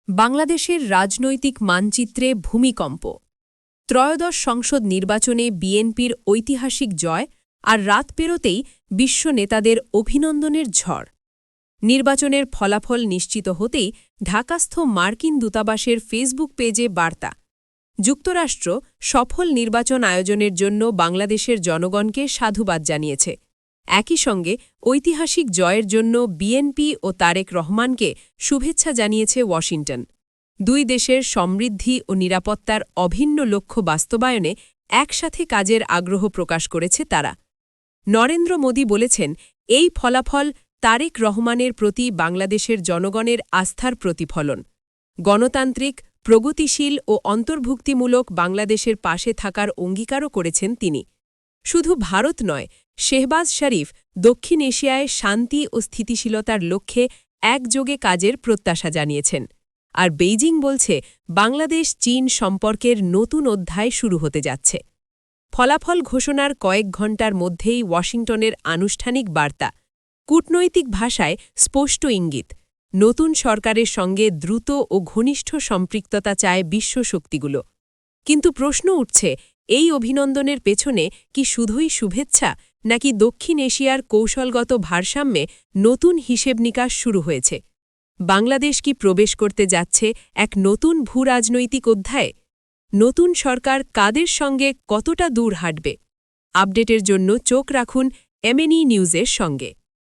বাংলাদেশের রাজনৈতিক মানচিত্রে ভূমিকম্প। ত্রয়োদশ সংসদ নির্বাচনে বিএনপির ঐতিহাসিক জয় আর রাত পেরোতেই বিশ্ব নেতাদের অভিনন্দনের ঝড়। নির্বাচনের ফলাফল নিশ্চিত হতেই ঢাকাস্থ মার্কিন দূতাবাসের ফেসবুক পেজে বার্তা, যুক্তরাষ্ট্র সফল নির্বাচন আয়োজনের জন্য বাংলাদেশের জনগণকে সাধুবাদ জানিয়েছে। একই সঙ্গে ঐতিহাসিক জয়ের জন্য বিএনপি ও তারেক রহমানকে শুভেচ্ছা জানিয়েছে ওয়াশিংটন। দুই দেশের সমৃদ্ধি ও নিরাপত্তার অভিন্ন লক্ষ্য বাস্তবায়নে একসাথে কাজের আগ্রহ প্রকাশ করেছে তারা। নরেন্দ্র মোদী বলেছেন, এই ফলাফল তারেক রহমানের প্রতি বাংলাদেশের জনগণের আস্থার প্রতিফলন। গণতান্ত্রিক, প্রগতিশীল ও অন্তর্ভুক্তিমূলক বাংলাদেশের পাশে থাকার অঙ্গীকারও করেছেন তিনি। শুধু ভারত নয়, শেহবাজ শরীফ দক্ষিণ এশিয়ায় শান্তি ও স্থিতিশীলতার লক্ষ্যে একযোগে কাজের প্রত্যাশা জানিয়েছেন। আর বেইজিং বলছে, বাংলাদেশ চীন সম্পর্কের নতুন অধ্যায় শুরু হতে যাচ্ছে। ফলাফল ঘোষণার কয়েক ঘণ্টার মধ্যেই ওয়াশিংটনের আনুষ্ঠানিক বার্তা, কূটনৈতিক ভাষায় স্পষ্ট ইঙ্গিত, নতুন সরকারের সঙ্গে দ্রুত ও ঘনিষ্ঠ সম্পৃক্ততা চায় বিশ্ব শক্তিগুলো। কিন্তু প্রশ্ন উঠছে, এই অভিনন্দনের পেছনে কি শুধুই শুভেচ্ছা, নাকি দক্ষিণ এশিয়ার কৌশলগত ভারসাম্যে নতুন হিসেব নিকাশ শুরু হয়েছে? বাংলাদেশ কি প্রবেশ করতে যাচ্ছে এক নতুন ভূরাজনৈতিক অধ্যায়ে? নতুন সরকার কাদের সঙ্গে কতটা দূর হাঁটবে? আপডেটের জন্য চোখ রাখুন এমএনই নিউজের সঙ্গে।